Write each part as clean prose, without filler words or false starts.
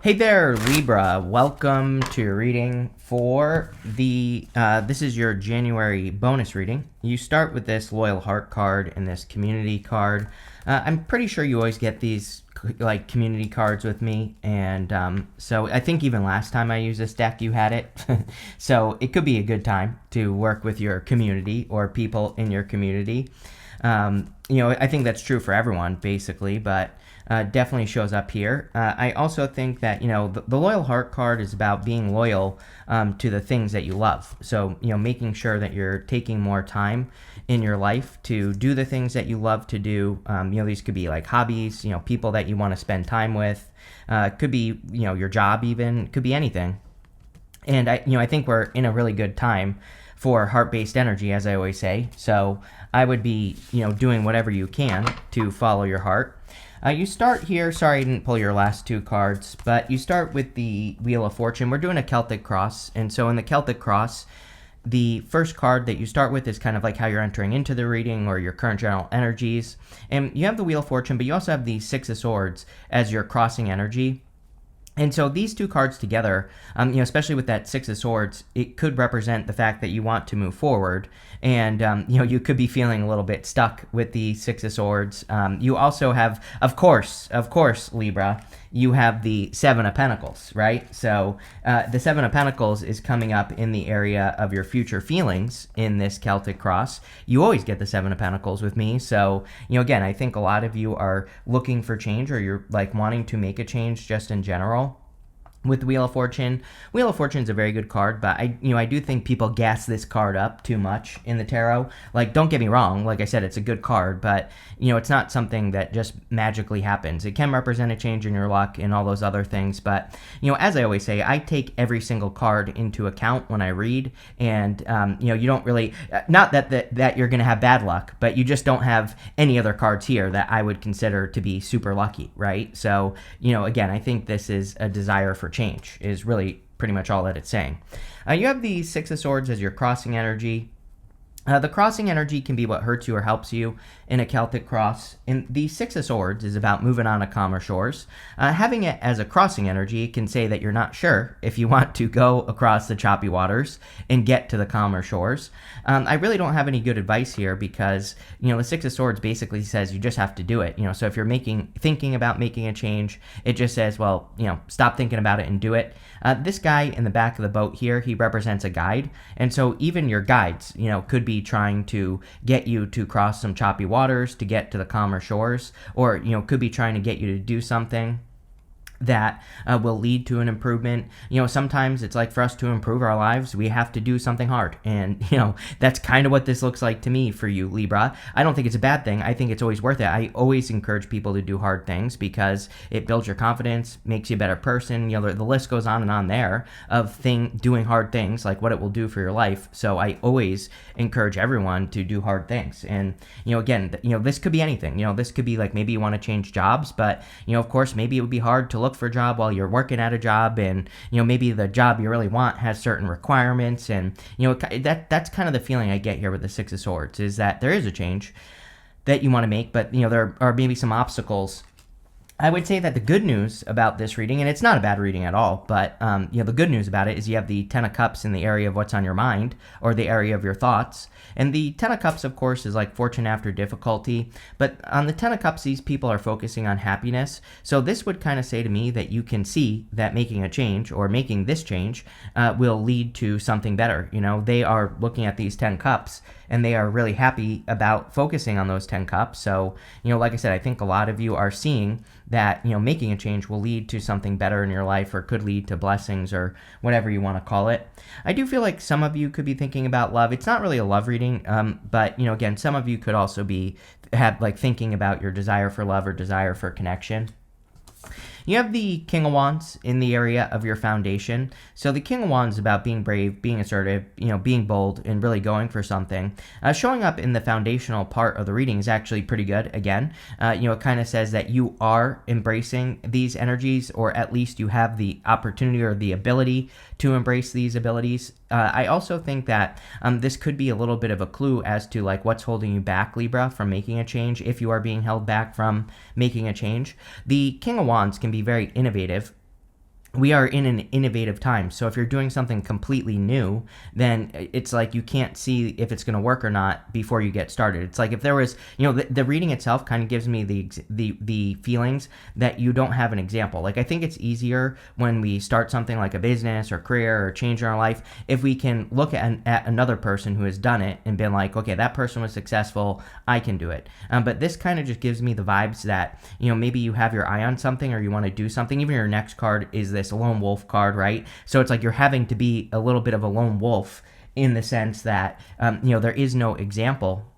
Hey there, Libra. Welcome to your reading for this is your January bonus reading. You start with this Loyal Heart card and this Community card. I'm pretty sure you always get these like community cards with me, and so I think even last time I used this deck, you had it. So it could be a good time to work with your community or people in your community. I think that's true for everyone, basically, but definitely shows up here. I also think that, the Loyal Heart card is about being loyal to the things that you love. So, making sure that you're taking more time in your life to do the things that you love to do. These could be like hobbies, people that you want to spend time with. Could be, your job even, could be anything. And I think we're in a really good time for heart-based energy, as I always say. So I would be, doing whatever you can to follow your heart. You start here. Sorry, I didn't pull your last two cards, but you start with the Wheel of Fortune. We're doing a Celtic cross, and so in the Celtic cross, the first card that you start with is kind of like how you're entering into the reading or your current general energies. And you have the Wheel of Fortune, but you also have the Six of Swords as your crossing energy. And so these two cards together, especially with that Six of Swords, it could represent the fact that you want to move forward. And, you could be feeling a little bit stuck with the Six of Swords. You also have, of course, Libra, you have the Seven of Pentacles, right? So the Seven of Pentacles is coming up in the area of your future feelings in this Celtic cross. You always get the Seven of Pentacles with me. So, again, I think a lot of you are looking for change, or you're like wanting to make a change just in general. With Wheel of Fortune, Wheel of Fortune is a very good card, but I do think people gas this card up too much in the tarot. Like, don't get me wrong, like I said, it's a good card, but it's not something that just magically happens. It can represent a change in your luck and all those other things, but as I always say, I take every single card into account when I read, and you don't really, not that you're going to have bad luck, but you just don't have any other cards here that I would consider to be super lucky, right? So again, I think this is a desire for change is really pretty much all that it's saying. You have the Six of Swords as your crossing energy. The crossing energy can be what hurts you or helps you in a Celtic cross. And the Six of Swords is about moving on to calmer shores. Having it as a crossing energy can say that you're not sure if you want to go across the choppy waters and get to the calmer shores. I really don't have any good advice here because, the Six of Swords basically says you just have to do it. So if you're thinking about making a change, it just says, well, stop thinking about it and do it. This guy in the back of the boat here, he represents a guide. And so even your guides, could be trying to get you to cross some choppy waters to get to the calmer shores, or could be trying to get you to do something that will lead to an improvement. Sometimes it's like for us to improve our lives, we have to do something hard. And, that's kind of what this looks like to me for you, Libra. I don't think it's a bad thing. I think it's always worth it. I always encourage people to do hard things because it builds your confidence, makes you a better person. The list goes on and on there of doing hard things, like what it will do for your life. So I always encourage everyone to do hard things. And, again, this could be anything. This could be like maybe you want to change jobs, but, of course, maybe it would be hard to look for a job while you're working at a job, and maybe the job you really want has certain requirements, and that's kind of the feeling I get here with the Six of Swords, is that there is a change that you want to make, but there are maybe some obstacles. I would say that the good news about this reading, and it's not a bad reading at all, but the good news about it is you have the Ten of Cups in the area of what's on your mind, or the area of your thoughts. And the Ten of Cups, of course, is like fortune after difficulty. But on the Ten of Cups, these people are focusing on happiness. So this would kind of say to me that you can see that making a change, or making this change, will lead to something better. They are looking at these 10 cups, and they are really happy about focusing on those 10 cups. So, like I said, I think a lot of you are seeing that, making a change will lead to something better in your life, or could lead to blessings, or whatever you want to call it. I do feel like some of you could be thinking about love. It's not really a love reading, but, again, some of you could also have thinking about your desire for love or desire for connection. You have the King of Wands in the area of your foundation. So the King of Wands is about being brave, being assertive, being bold, and really going for something. Showing up in the foundational part of the reading is actually pretty good. Again, it kind of says that you are embracing these energies, or at least you have the opportunity or the ability to embrace these abilities. I also think that this could be a little bit of a clue as to like what's holding you back, Libra, from making a change, if you are being held back from making a change. The King of Wands can be very innovative we are in an innovative time. So if you're doing something completely new, then it's like you can't see if it's going to work or not before you get started. It's like if there was, the reading itself kind of gives me the feelings that you don't have an example. Like I think it's easier when we start something like a business or career or change in our life if we can look at another person who has done it and been like, okay, that person was successful, I can do it. But this kind of just gives me the vibes that, maybe you have your eye on something or you want to do something. Even your next card is this lone wolf card, right? So it's like you're having to be a little bit of a lone wolf in the sense that, there is no example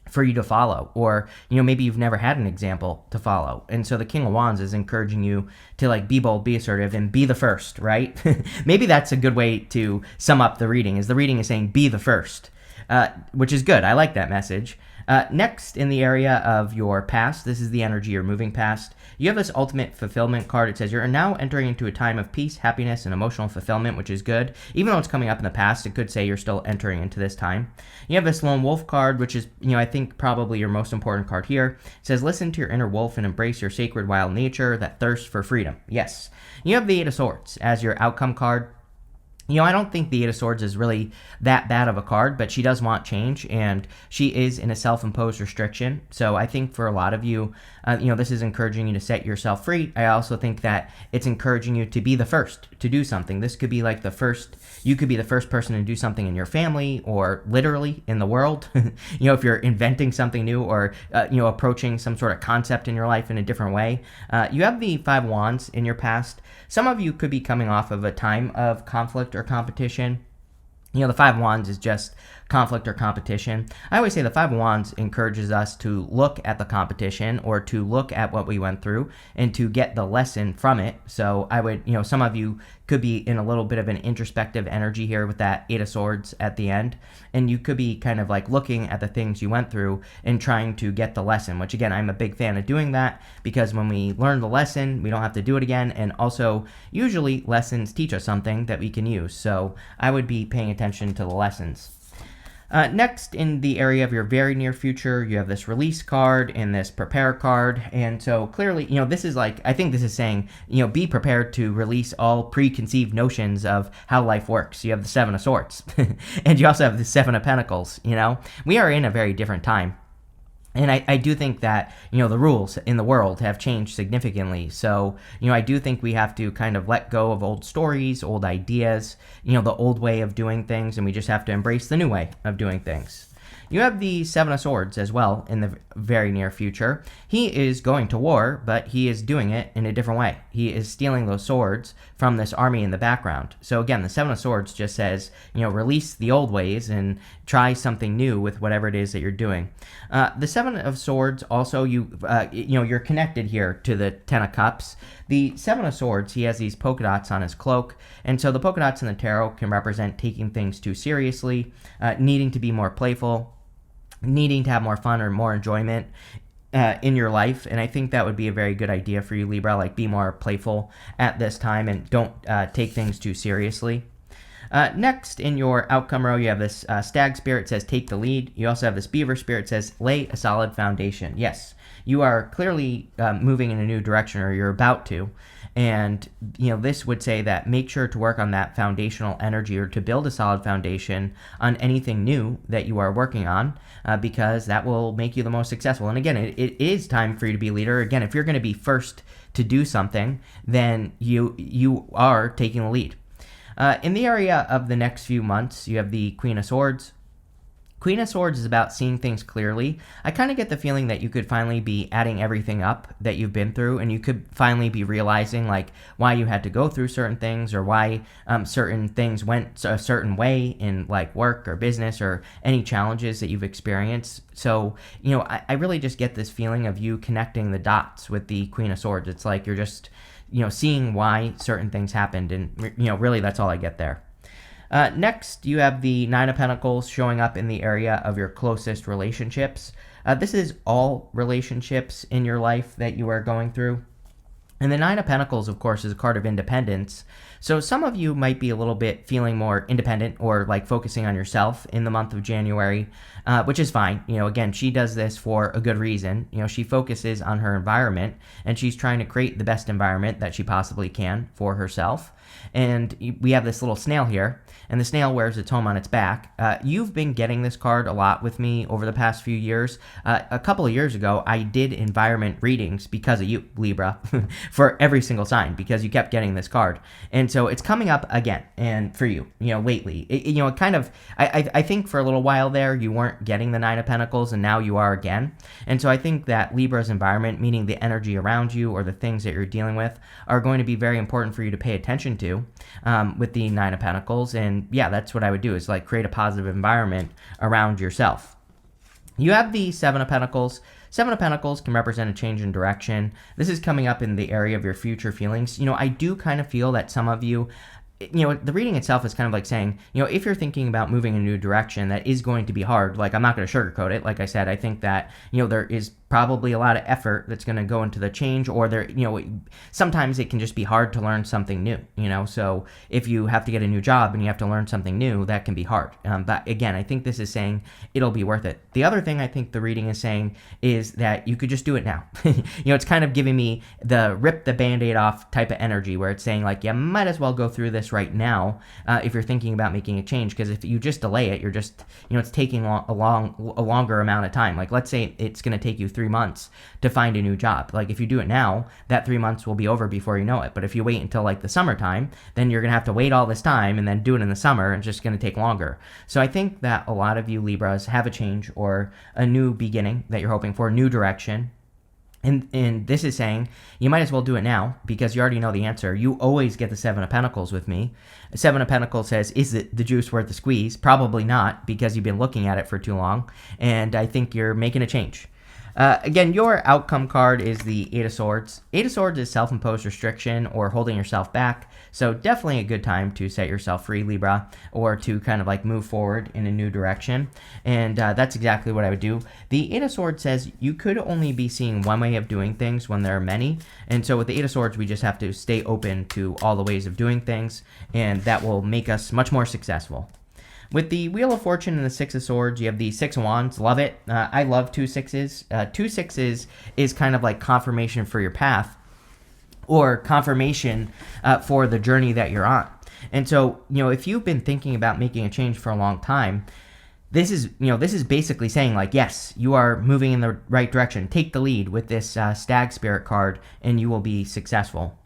for you to follow, or maybe you've never had an example to follow. And so the King of Wands is encouraging you to like be bold, be assertive, and be the first, right? Maybe that's a good way to sum up the reading, is the reading is saying be the first, which is good. I like that message. Next, in the area of your past, this is the energy you're moving past. You have this ultimate fulfillment card. It says you're now entering into a time of peace, happiness, and emotional fulfillment, which is good. Even though it's coming up in the past, it could say you're still entering into this time. You have this lone wolf card, which is, I think probably your most important card here. It says listen to your inner wolf and embrace your sacred wild nature that thirsts for freedom. Yes. You have the Eight of Swords as your outcome card. I don't think the Eight of Swords is really that bad of a card, but she does want change, and she is in a self-imposed restriction. So I think for a lot of you, this is encouraging you to set yourself free. I also think that it's encouraging you to be the first to do something. This could be like you could be the first person to do something in your family or literally in the world. If you're inventing something new or, approaching some sort of concept in your life in a different way. You have the Five of Wands in your past. Some of you could be coming off of a time of conflict or competition. The Five of Wands is just conflict or competition. I always say the Five of Wands encourages us to look at the competition or to look at what we went through and to get the lesson from it. So I would, some of you could be in a little bit of an introspective energy here with that Eight of Swords at the end. And you could be kind of like looking at the things you went through and trying to get the lesson, which again, I'm a big fan of doing that because when we learn the lesson, we don't have to do it again. And also, usually lessons teach us something that we can use. So I would be paying attention to the lessons. Next, in the area of your very near future, you have this release card and this prepare card. And so clearly, this is like, I think this is saying, be prepared to release all preconceived notions of how life works. You have the Seven of Swords and you also have the Seven of Pentacles. We are in a very different time. And I do think that, the rules in the world have changed significantly. So, I do think we have to kind of let go of old stories, old ideas, the old way of doing things, and we just have to embrace the new way of doing things. You have the Seven of Swords as well in the very near future. He is going to war, but he is doing it in a different way. He is stealing those swords from this army in the background. So again, the Seven of Swords just says, release the old ways and try something new with whatever it is that you're doing. The Seven of Swords also, you're connected here to the Ten of Cups. The Seven of Swords, he has these polka dots on his cloak, and so the polka dots in the tarot can represent taking things too seriously, needing to be more playful, needing to have more fun or more enjoyment in your life. And I think that would be a very good idea for you, Libra, like be more playful at this time and don't take things too seriously. Next, in your outcome row, you have this stag spirit says take the lead. You also have this beaver spirit says lay a solid foundation. Yes, you are clearly moving in a new direction, or you're about to. And, this would say that make sure to work on that foundational energy or to build a solid foundation on anything new that you are working on, because that will make you the most successful. And again, it is time for you to be a leader. Again, if you're going to be first to do something, then you are taking the lead. In the area of the next few months, you have the Queen of Swords. Queen of Swords is about seeing things clearly. I kind of get the feeling that you could finally be adding everything up that you've been through, and you could finally be realizing like why you had to go through certain things, or why certain things went a certain way in like work or business or any challenges that you've experienced. So, I really just get this feeling of you connecting the dots with the Queen of Swords. It's like you're just, seeing why certain things happened, and, really that's all I get there. Next, you have the Nine of Pentacles showing up in the area of your closest relationships. This is all relationships in your life that you are going through. And the Nine of Pentacles, of course, is a card of independence. So some of you might be a little bit feeling more independent or like focusing on yourself in the month of January, which is fine. Again, she does this for a good reason. She focuses on her environment and she's trying to create the best environment that she possibly can for herself. And we have this little snail here, and the snail wears its home on its back. You've been getting this card a lot with me over the past few years. A couple of years ago, I did environment readings because of you, Libra, for every single sign, because you kept getting this card. And so it's coming up again, and for you, lately. It kind of, I think for a little while there, you weren't getting the Nine of Pentacles, and now you are again. And so I think that Libra's environment, meaning the energy around you or the things that you're dealing with, are going to be very important for you to pay attention to with the Nine of Pentacles. And yeah, that's what I would do, is like create a positive environment around yourself. You have the Seven of Pentacles. Seven of Pentacles can represent a change in direction. This is coming up in the area of your future feelings. I do kind of feel that some of you, the reading itself is kind of like saying, if you're thinking about moving in a new direction, that is going to be hard. Like, I'm not going to sugarcoat it. Like I said, I think that, there is probably a lot of effort that's going to go into the change, or sometimes it can just be hard to learn something new, so if you have to get a new job and you have to learn something new, that can be hard. But again, I think this is saying it'll be worth it. The other thing I think the reading is saying is that you could just do it now. It's kind of giving me the rip the Band-Aid off type of energy, where it's saying like, you might as well go through this right now if you're thinking about making a change, because if you just delay it, you're just, it's taking a longer amount of time. Like, let's say it's going to take you 3 months to find a new job. Like, if you do it now, that 3 months will be over before you know it. But if you wait until like the summertime, then you're gonna have to wait all this time and then do it in the summer, and it's just gonna take longer. So I think that a lot of you Libras have a change or a new beginning that you're hoping for, a new direction. And this is saying you might as well do it now, because you already know the answer. You always get the Seven of Pentacles with me. Seven of Pentacles says, is it the juice worth the squeeze? Probably not, because you've been looking at it for too long. And I think you're making a change. Again, your outcome card is the Eight of Swords. Eight of Swords is self-imposed restriction or holding yourself back. So definitely a good time to set yourself free, Libra, or to kind of like move forward in a new direction. And that's exactly what I would do. The Eight of Swords says you could only be seeing one way of doing things when there are many. And so with the Eight of Swords, we just have to stay open to all the ways of doing things, and that will make us much more successful. With the Wheel of Fortune and the Six of Swords, you have the Six of Wands. Love it. I love 2 6s. 2 6s is kind of like confirmation for your path, or confirmation for the journey that you're on. And so, if you've been thinking about making a change for a long time, this is basically saying like, yes, you are moving in the right direction. Take the lead with this Stag Spirit card, and you will be successful.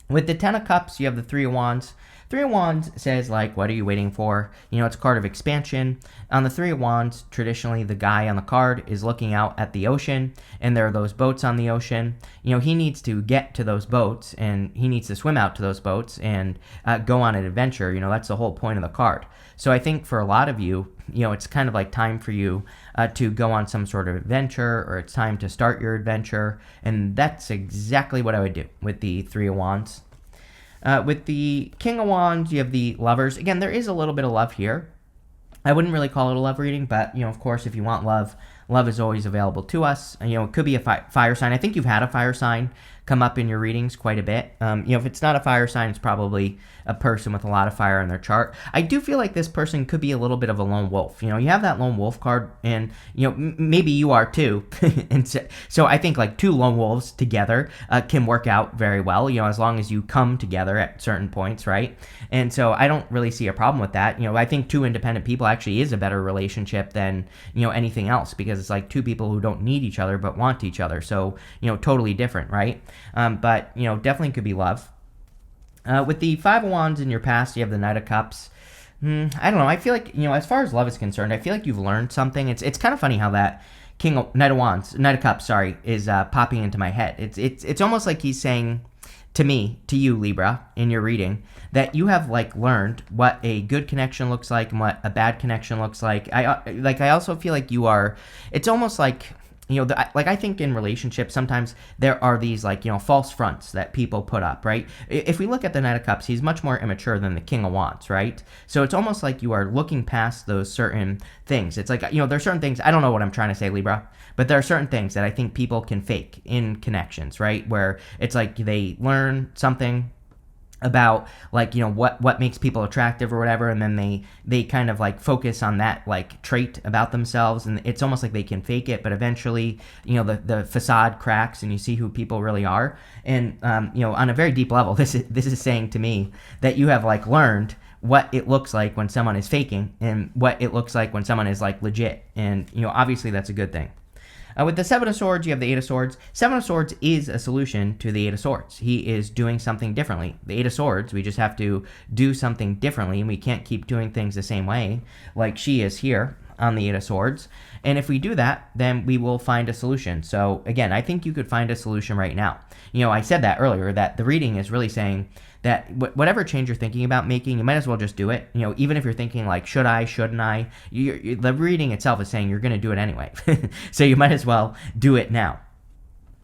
With the Ten of Cups, you have the Three of Wands. Three of Wands says, like, what are you waiting for? It's a card of expansion. On the Three of Wands, traditionally the guy on the card is looking out at the ocean, and there are those boats on the ocean. He needs to get to those boats, and he needs to swim out to those boats and go on an adventure. That's the whole point of the card. So I think for a lot of you, it's kind of like time for you to go on some sort of adventure, or it's time to start your adventure. And that's exactly what I would do with the Three of Wands. With the King of Wands, you have the Lovers. Again, there is a little bit of love here. I wouldn't really call it a love reading, but, of course, if you want love, love is always available to us. It could be a fire sign. I think you've had a fire sign come up in your readings quite a bit. If it's not a fire sign, it's probably a person with a lot of fire in their chart. I do feel like this person could be a little bit of a lone wolf. You have that lone wolf card, and maybe you are too. And so I think like 2 lone wolves together can work out very well. As long as you come together at certain points, right? And so I don't really see a problem with that. I think 2 independent people actually is a better relationship than anything else, because it's like 2 people who don't need each other but want each other. So totally different, right? But definitely could be love. With the Five of Wands in your past, you have the Knight of Cups. I don't know. I feel like, as far as love is concerned, I feel like you've learned something. It's kind of funny how that Knight of Cups, is popping into my head. It's almost like he's saying to me, to you, Libra, in your reading, that you have like learned what a good connection looks like and what a bad connection looks like. I also feel like you are. It's almost like like I think in relationships, sometimes there are these like, false fronts that people put up, right? If we look at the Knight of Cups, he's much more immature than the King of Wands, right? So it's almost like you are looking past those certain things. It's like, there's certain things, I don't know what I'm trying to say, Libra, but there are certain things that I think people can fake in connections, right? Where it's like they learn something about like what makes people attractive or whatever, and then they kind of like focus on that like trait about themselves, and it's almost like they can fake it, but eventually the facade cracks and you see who people really are. And on a very deep level, this is saying to me that you have like learned what it looks like when someone is faking and what it looks like when someone is like legit, and obviously that's a good thing. With the Seven of Swords, you have the Eight of Swords. Seven of Swords is a solution to the Eight of Swords. He is doing something differently. The Eight of Swords, we just have to do something differently, and we can't keep doing things the same way, like she is here on the Eight of Swords. And if we do that, then we will find a solution. So again, I think you could find a solution right now. I said that earlier, that the reading is really saying that whatever change you're thinking about making, you might as well just do it. Even if you're thinking like, should I, shouldn't I? The reading itself is saying you're going to do it anyway. So you might as well do it now.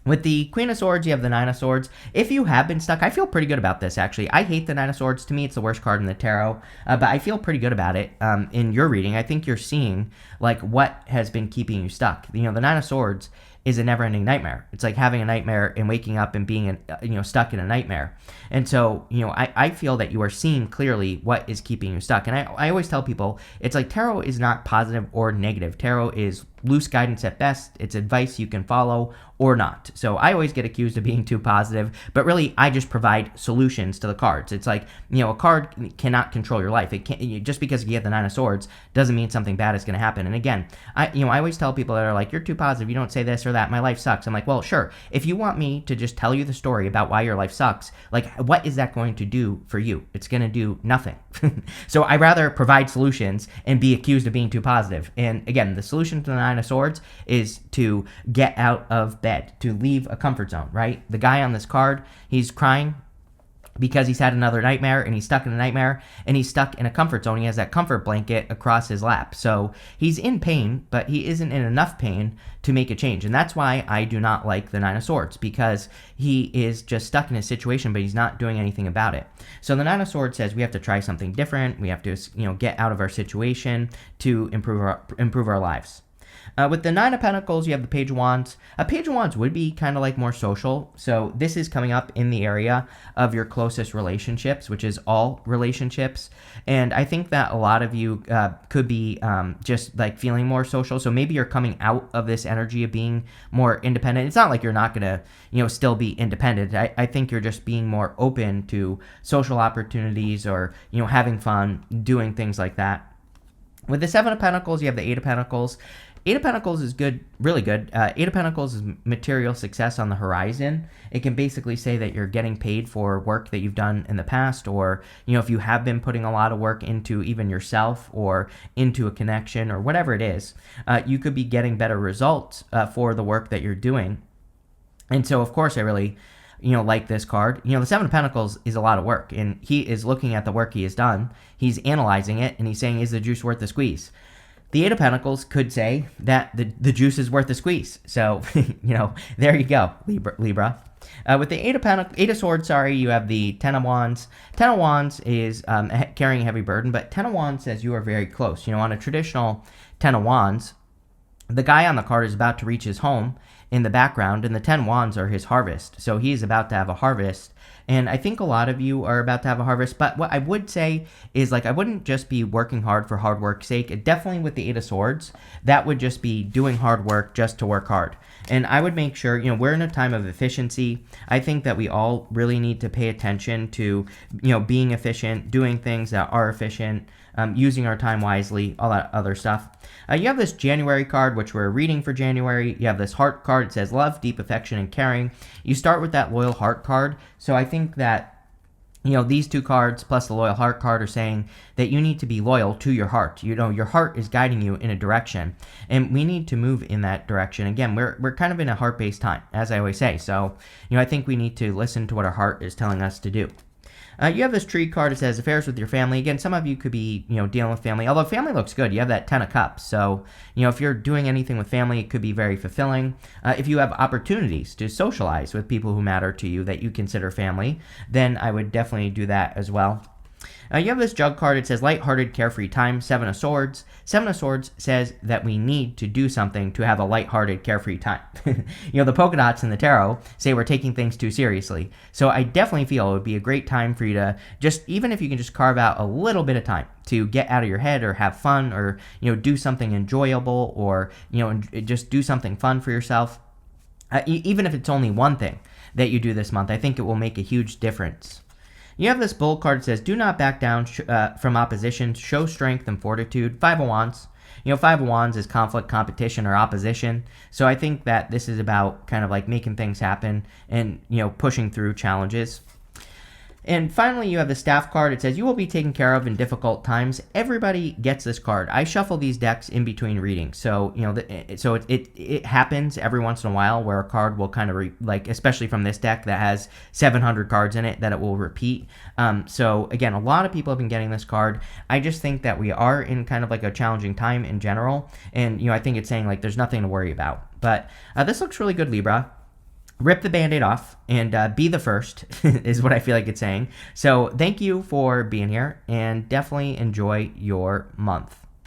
With the Queen of Swords, you have the Nine of Swords. If you have been stuck, I feel pretty good about this, actually. I hate the Nine of Swords. To me, it's the worst card in the tarot, but I feel pretty good about it. In your reading, I think you're seeing like what has been keeping you stuck. The Nine of Swords is a never-ending nightmare. It's like having a nightmare and waking up and being stuck in a nightmare. And so I feel that you are seeing clearly what is keeping you stuck. And I always tell people, it's like tarot is not positive or negative. Tarot is loose guidance at best. It's advice you can follow or not. So I always get accused of being too positive, but really I just provide solutions to the cards. It's like, a card cannot control your life. It can't, just because you get the Nine of Swords doesn't mean something bad is going to happen. And again, I always tell people that are like, you're too positive, you don't say this or that, my life sucks. I'm like, well, sure. If you want me to just tell you the story about why your life sucks, like what is that going to do for you? It's going to do nothing. So I rather provide solutions and be accused of being too positive. And again, the solution to the Nine of Swords is to get out of bed, to leave a comfort zone, right? The guy on this card, he's crying because he's had another nightmare and he's stuck in a nightmare and he's stuck in a comfort zone. He has that comfort blanket across his lap. So he's in pain, but he isn't in enough pain to make a change. And that's why I do not like the Nine of Swords, because he is just stuck in a situation, but he's not doing anything about it. So the Nine of Swords says we have to try something different. We have to, get out of our situation to improve our lives. With the Nine of Pentacles, you have the Page of Wands. A Page of Wands would be kind of like more social. So this is coming up in the area of your closest relationships, which is all relationships. And I think that a lot of you could be just like feeling more social. So maybe you're coming out of this energy of being more independent. It's not like you're not going to, still be independent. I think you're just being more open to social opportunities or, having fun, doing things like that. With the Seven of Pentacles, you have the Eight of Pentacles. Eight of Pentacles is good, really good. Eight of Pentacles is material success on the horizon. It can basically say that you're getting paid for work that you've done in the past, or, if you have been putting a lot of work into even yourself or into a connection or whatever it is, you could be getting better results for the work that you're doing. And so, of course, I really like this card. The Seven of Pentacles is a lot of work, and he is looking at the work he has done. He's analyzing it, and he's saying, is the juice worth the squeeze? The Eight of Pentacles could say that the juice is worth the squeeze. So, there you go, Libra. With the Eight of Swords, you have the Ten of Wands. Ten of Wands is carrying a heavy burden, but Ten of Wands says you are very close. On a traditional Ten of Wands, the guy on the card is about to reach his home in the background, and the 10 wands are his harvest. So he is about to have a harvest. And I think a lot of you are about to have a harvest. But what I would say is, I wouldn't just be working hard for hard work's sake. Definitely with the Eight of Swords, that would just be doing hard work just to work hard. And I would make sure, we're in a time of efficiency. I think that we all really need to pay attention to, being efficient, doing things that are efficient, using our time wisely, all that other stuff. You have this January card, which we're reading for January. You have this heart card. It says love, deep affection, and caring. You start with that loyal heart card. So I think that, these two cards plus the loyal heart card are saying that you need to be loyal to your heart. Your heart is guiding you in a direction, and we need to move in that direction. Again, we're kind of in a heart-based time, as I always say. So, I think we need to listen to what our heart is telling us to do. You have this tree card. It says affairs with your family. Again, some of you could be, dealing with family. Although family looks good, you have that 10 of cups. So, if you're doing anything with family, it could be very fulfilling. If you have opportunities to socialize with people who matter to you that you consider family, then I would definitely do that as well. You have this jug card. It says lighthearted, carefree time, 7 of swords. 7 of swords says that we need to do something to have a lighthearted, carefree time. The polka dots in the tarot say we're taking things too seriously. So I definitely feel it would be a great time for you to just, even if you can just carve out a little bit of time to get out of your head or have fun or, do something enjoyable or, just do something fun for yourself. Even if it's only one thing that you do this month, I think it will make a huge difference. You have this bull card that says, do not back down from opposition, show strength and fortitude. 5 of wands. 5 of wands is conflict, competition, or opposition. So I think that this is about kind of like making things happen and, pushing through challenges. And finally, you have the staff card. It says, you will be taken care of in difficult times. Everybody gets this card. I shuffle these decks in between readings. So, it happens every once in a while where a card will kind of, especially from this deck that has 700 cards in it, that it will repeat. So, again, a lot of people have been getting this card. I just think that we are in kind of like a challenging time in general. And, I think it's saying, there's nothing to worry about. But this looks really good, Libra. Rip the Band-Aid off and be the first is what I feel like it's saying. So thank you for being here and definitely enjoy your month.